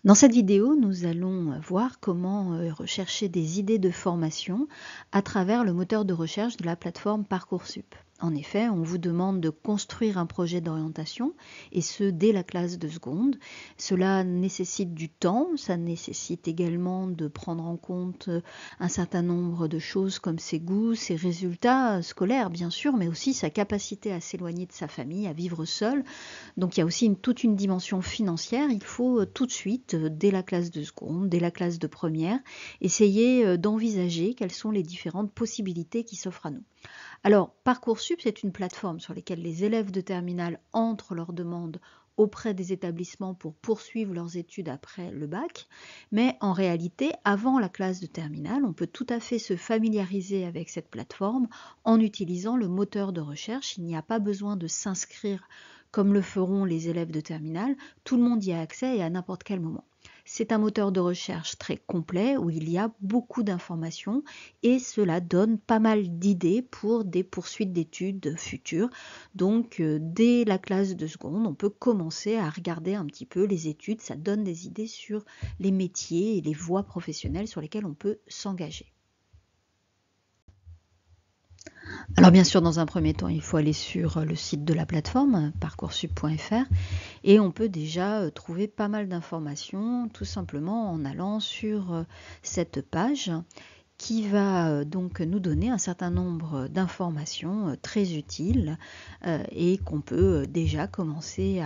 Dans cette vidéo, nous allons voir comment rechercher des idées de formation à travers le moteur de recherche de la plateforme Parcoursup. En effet, on vous demande de construire un projet d'orientation, et ce, dès la classe de seconde. Cela nécessite du temps, ça nécessite également de prendre en compte un certain nombre de choses comme ses goûts, ses résultats scolaires, bien sûr, mais aussi sa capacité à s'éloigner de sa famille, à vivre seul. Donc il y a aussi toute une dimension financière. Il faut tout de suite, dès la classe de seconde, dès la classe de première, essayer d'envisager quelles sont les différentes possibilités qui s'offrent à nous. Alors, Parcoursup, c'est une plateforme sur laquelle les élèves de terminale entrent leurs demandes auprès des établissements pour poursuivre leurs études après le bac. Mais en réalité, avant la classe de terminale, on peut tout à fait se familiariser avec cette plateforme en utilisant le moteur de recherche. Il n'y a pas besoin de s'inscrire comme le feront les élèves de terminale. Tout le monde y a accès et à n'importe quel moment. C'est un moteur de recherche très complet où il y a beaucoup d'informations et cela donne pas mal d'idées pour des poursuites d'études futures. Donc, dès la classe de seconde, on peut commencer à regarder un petit peu les études. Ça donne des idées sur les métiers et les voies professionnelles sur lesquelles on peut s'engager. Alors bien sûr, dans un premier temps, il faut aller sur le site de la plateforme, parcoursup.fr, et on peut déjà trouver pas mal d'informations, tout simplement en allant sur cette page qui va donc nous donner un certain nombre d'informations très utiles et qu'on peut déjà commencer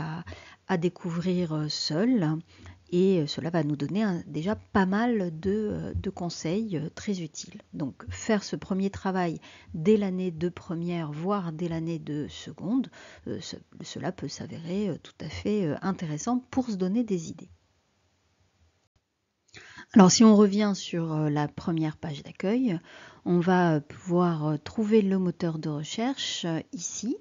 à découvrir seul. Et cela va nous donner déjà pas mal de conseils très utiles. Donc faire ce premier travail dès l'année de première, voire dès l'année de seconde, cela peut s'avérer tout à fait intéressant pour se donner des idées. Alors si on revient sur la première page d'accueil, on va pouvoir trouver le moteur de recherche ici.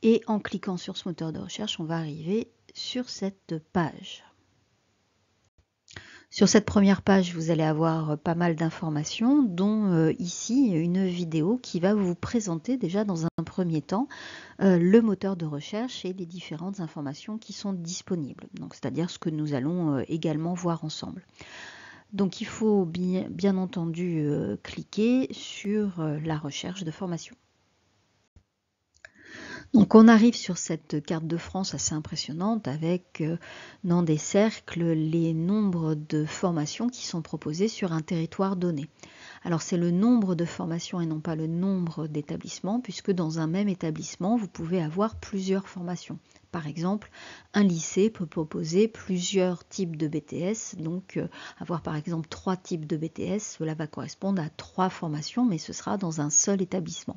Et en cliquant sur ce moteur de recherche, on va arriver sur cette page. Sur cette première page, vous allez avoir pas mal d'informations, dont ici une vidéo qui va vous présenter déjà dans un premier temps le moteur de recherche et les différentes informations qui sont disponibles. Donc, c'est-à-dire ce que nous allons également voir ensemble. Donc il faut bien entendu cliquer sur la recherche de formation. Donc on arrive sur cette carte de France assez impressionnante avec dans des cercles les nombres de formations qui sont proposées sur un territoire donné. Alors c'est le nombre de formations et non pas le nombre d'établissements, puisque dans un même établissement, vous pouvez avoir plusieurs formations. Par exemple, un lycée peut proposer plusieurs types de BTS, donc avoir par exemple 3 types de BTS, cela va correspondre à 3 formations, mais ce sera dans un seul établissement.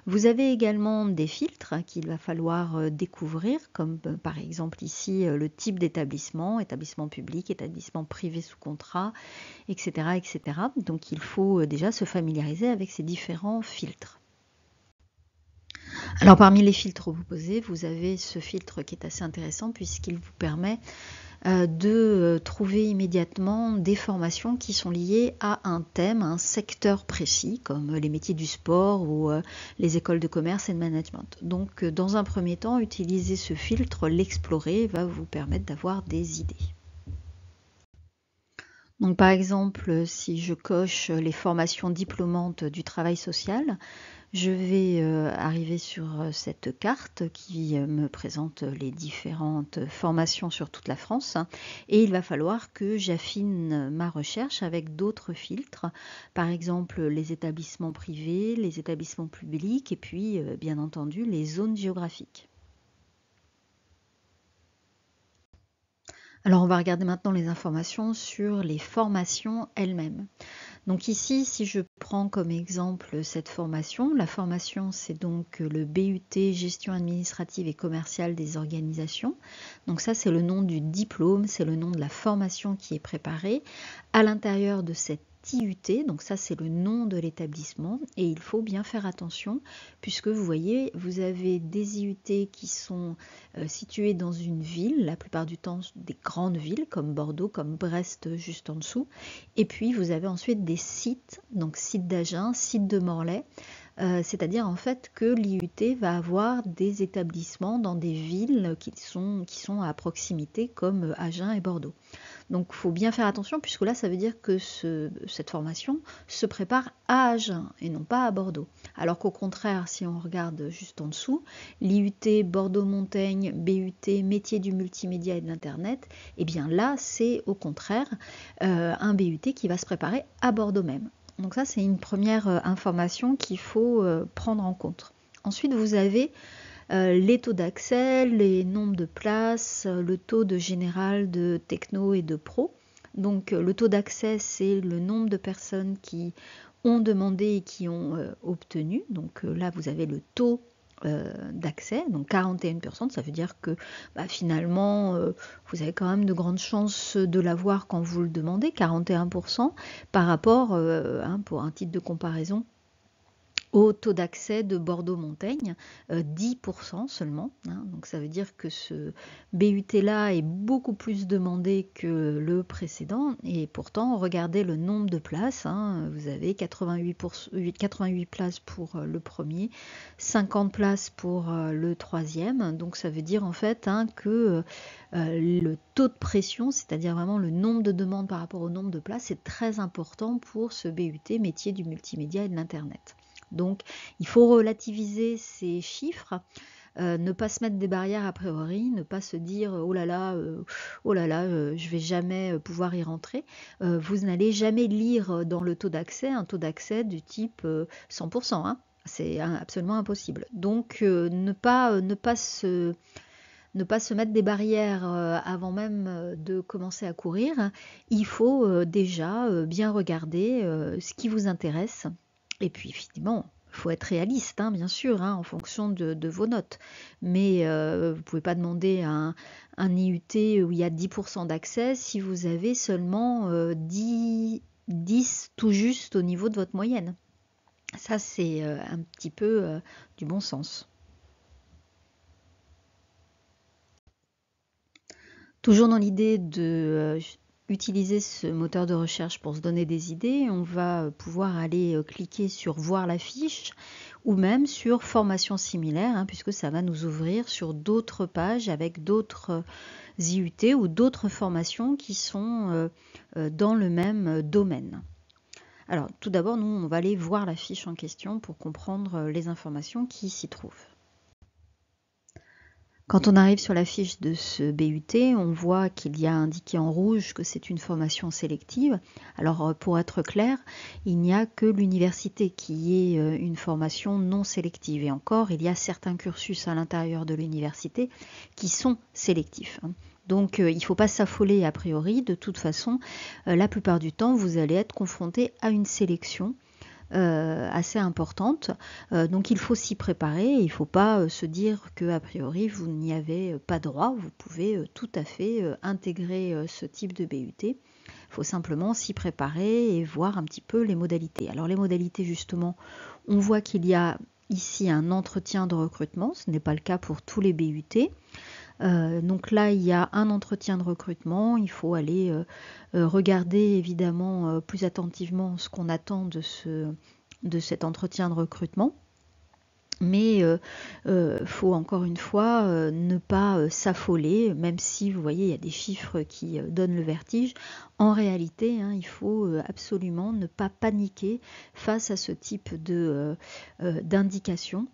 Vous avez également des filtres qu'il va falloir découvrir, comme par exemple ici le type d'établissement, établissement public, établissement privé sous contrat, etc., etc. Donc il faut déjà se familiariser avec ces différents filtres. Alors parmi les filtres proposés, vous avez ce filtre qui est assez intéressant puisqu'il vous permet de trouver immédiatement des formations qui sont liées à un thème, un secteur précis, comme les métiers du sport ou les écoles de commerce et de management. Donc dans un premier temps, utiliser ce filtre, l'explorer, va vous permettre d'avoir des idées. Donc par exemple, si je coche les formations diplômantes du travail social, je vais arriver sur cette carte qui me présente les différentes formations sur toute la France et il va falloir que j'affine ma recherche avec d'autres filtres, par exemple les établissements privés, les établissements publics et puis bien entendu les zones géographiques. Alors on va regarder maintenant les informations sur les formations elles-mêmes. Donc ici, si je prends comme exemple cette formation, la formation c'est donc le BUT Gestion administrative et commerciale des organisations. Donc ça c'est le nom du diplôme, c'est le nom de la formation qui est préparée. À l'intérieur de cette IUT, donc ça c'est le nom de l'établissement et il faut bien faire attention puisque vous voyez, vous avez des IUT qui sont situées dans une ville, la plupart du temps des grandes villes comme Bordeaux, comme Brest juste en dessous, et puis vous avez ensuite des sites, donc site d'Agen, site de Morlaix, c'est-à-dire en fait que l'IUT va avoir des établissements dans des villes qui sont à proximité comme Agen et Bordeaux. Donc il faut bien faire attention, puisque là ça veut dire que cette formation se prépare à Agen et non pas à Bordeaux. Alors qu'au contraire, si on regarde juste en dessous, l'IUT Bordeaux-Montaigne, BUT métier du multimédia et de l'internet, et bien là c'est au contraire un BUT qui va se préparer à Bordeaux même. Donc ça c'est une première information qu'il faut prendre en compte. Ensuite vous avez les taux d'accès, les nombres de places, le taux de général, de techno et de pro. Donc le taux d'accès, c'est le nombre de personnes qui ont demandé et qui ont obtenu. Donc là, vous avez le taux d'accès, donc 41%, ça veut dire que finalement, vous avez quand même de grandes chances de l'avoir quand vous le demandez, 41%, par rapport, pour un titre de comparaison, au taux d'accès de Bordeaux-Montaigne, 10% seulement. Donc ça veut dire que ce BUT-là est beaucoup plus demandé que le précédent. Et pourtant, regardez le nombre de places. Vous avez 88 places pour le premier, 50 places pour le troisième. Donc ça veut dire en fait que le taux de pression, c'est-à-dire vraiment le nombre de demandes par rapport au nombre de places, c'est très important pour ce BUT métier du multimédia et de l'Internet. Donc, il faut relativiser ces chiffres, ne pas se mettre des barrières a priori, ne pas se dire oh là là, je vais jamais pouvoir y rentrer. Vous n'allez jamais lire dans le taux d'accès un taux d'accès du type 100%. C'est absolument impossible. Donc, ne pas se mettre des barrières avant même de commencer à courir. Il faut déjà bien regarder ce qui vous intéresse. Et puis effectivement, il faut être réaliste, bien sûr, en fonction de vos notes. Mais vous ne pouvez pas demander un IUT où il y a 10% d'accès si vous avez seulement 10 tout juste au niveau de votre moyenne. Ça, c'est un petit peu du bon sens. Toujours dans l'idée de utiliser ce moteur de recherche pour se donner des idées, on va pouvoir aller cliquer sur voir la fiche ou même sur formation similaire, puisque ça va nous ouvrir sur d'autres pages avec d'autres IUT ou d'autres formations qui sont dans le même domaine. Alors tout d'abord, nous, on va aller voir la fiche en question pour comprendre les informations qui s'y trouvent. Quand on arrive sur la fiche de ce BUT, on voit qu'il y a indiqué en rouge que c'est une formation sélective. Alors pour être clair, il n'y a que l'université qui est une formation non sélective. Et encore, il y a certains cursus à l'intérieur de l'université qui sont sélectifs. Donc il ne faut pas s'affoler a priori. De toute façon, la plupart du temps, vous allez être confronté à une sélection assez importante. Donc il faut s'y préparer. Il ne faut pas se dire qu'a priori vous n'y avez pas droit. Vous pouvez tout à fait intégrer ce type de BUT. Il faut simplement s'y préparer et voir un petit peu les modalités. Alors les modalités justement, on voit qu'il y a ici un entretien de recrutement. Ce n'est pas le cas pour tous les BUT. Donc là, il y a un entretien de recrutement. Il faut aller regarder évidemment plus attentivement ce qu'on attend de cet entretien de recrutement. Mais faut encore une fois ne pas s'affoler, même si vous voyez il y a des chiffres qui donnent le vertige. En réalité, il faut absolument ne pas paniquer face à ce type d'indication.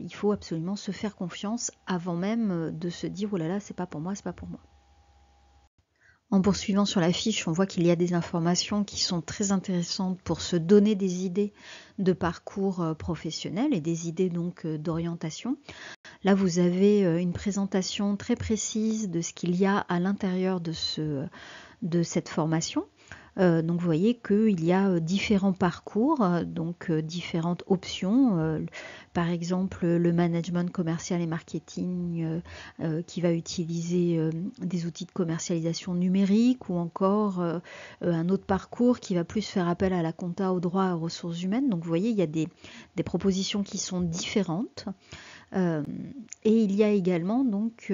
Il faut absolument se faire confiance avant même de se dire oh là là, c'est pas pour moi, c'est pas pour moi. En poursuivant sur la fiche, on voit qu'il y a des informations qui sont très intéressantes pour se donner des idées de parcours professionnel et des idées donc d'orientation. Là, vous avez une présentation très précise de ce qu'il y a à l'intérieur de cette formation. Donc vous voyez qu'il y a différents parcours, donc différentes options. Par exemple, le management commercial et marketing qui va utiliser des outils de commercialisation numérique, ou encore un autre parcours qui va plus faire appel à la compta, au droit, aux ressources humaines. Donc vous voyez, il y a des propositions qui sont différentes. Et il y a également donc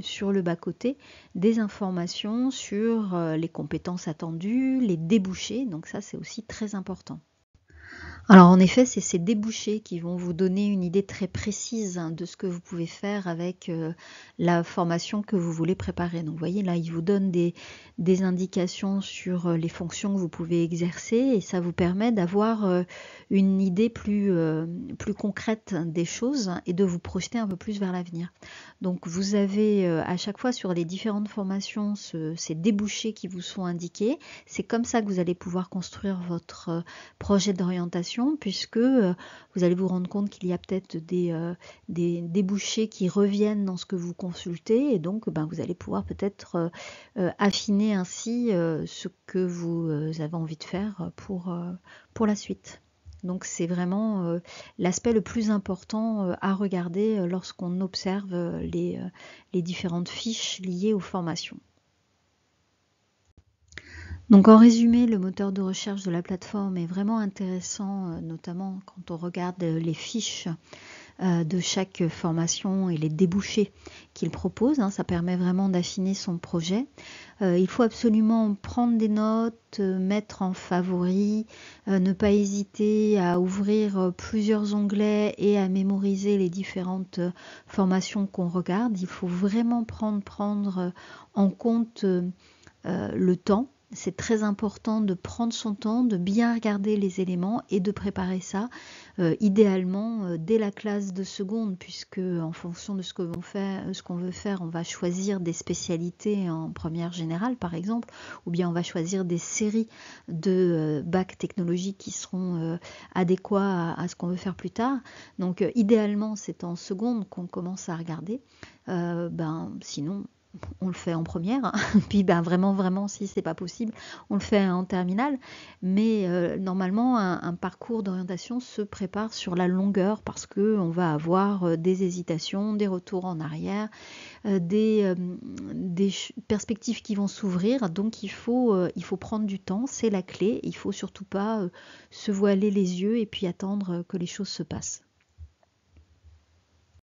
sur le bas-côté des informations sur les compétences attendues, les débouchés, donc ça c'est aussi très important. Alors en effet, c'est ces débouchés qui vont vous donner une idée très précise de ce que vous pouvez faire avec la formation que vous voulez préparer. Donc vous voyez là, il vous donne des indications sur les fonctions que vous pouvez exercer et ça vous permet d'avoir une idée plus concrète des choses et de vous projeter un peu plus vers l'avenir. Donc vous avez à chaque fois sur les différentes formations ces débouchés qui vous sont indiqués. C'est comme ça que vous allez pouvoir construire votre projet d'orientation puisque vous allez vous rendre compte qu'il y a peut-être des débouchés qui reviennent dans ce que vous consultez et donc vous allez pouvoir peut-être affiner ainsi ce que vous avez envie de faire pour la suite. Donc c'est vraiment l'aspect le plus important à regarder lorsqu'on observe les différentes fiches liées aux formations. Donc en résumé, le moteur de recherche de la plateforme est vraiment intéressant, notamment quand on regarde les fiches de chaque formation et les débouchés qu'il propose. Ça permet vraiment d'affiner son projet. Il faut absolument prendre des notes, mettre en favori, ne pas hésiter à ouvrir plusieurs onglets et à mémoriser les différentes formations qu'on regarde. Il faut vraiment prendre en compte le temps. C'est très important de prendre son temps, de bien regarder les éléments et de préparer ça idéalement dès la classe de seconde, puisque en fonction de ce qu'on veut faire, on va choisir des spécialités en première générale par exemple, ou bien on va choisir des séries de bacs technologiques qui seront adéquats à ce qu'on veut faire plus tard. Donc idéalement c'est en seconde qu'on commence à regarder, sinon on le fait en première, puis vraiment si c'est pas possible, on le fait en terminale, mais normalement un parcours d'orientation se prépare sur la longueur parce que on va avoir des hésitations, des retours en arrière, des perspectives qui vont s'ouvrir, donc il faut prendre du temps, c'est la clé, il faut surtout pas se voiler les yeux et puis attendre que les choses se passent.